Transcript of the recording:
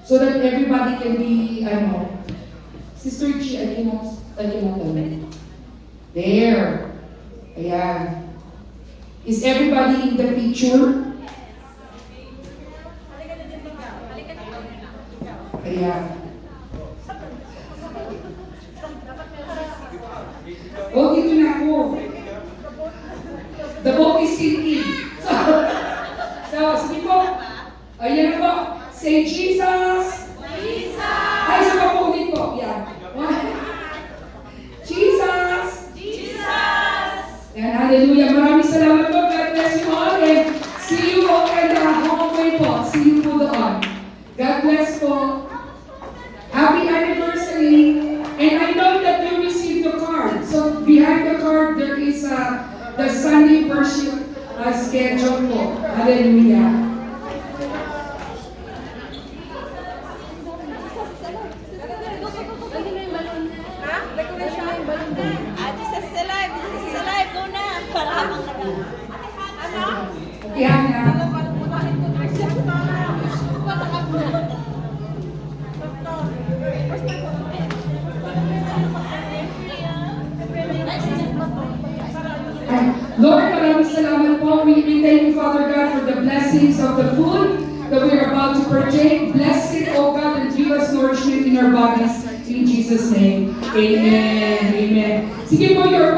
So that everybody can be, Sister G, alin mo kami. There. Ayan. Is everybody in the picture? Ayan. Oh, dito na ako. The boat is sinking. So, sige po. Ayan na po. Say Jesus. Jesus. Ay, sa papunin po. Yan. Jesus. Jesus. Yan, hallelujah. Maraming salamat po. God bless you all. And see you all in the hallway po. See you po doon. God bless po. Happy anniversary. And I know that you received the card. So behind the card, there is the Sunday worship schedule po. Hallelujah. Yan na. Lord, maraming salamat po. We thank you, Father God, for the blessings of the food that we are about to partake. Bless it, O God, and give us nourishment in our bodies. In Jesus' name, amen. Amen. Sige po, your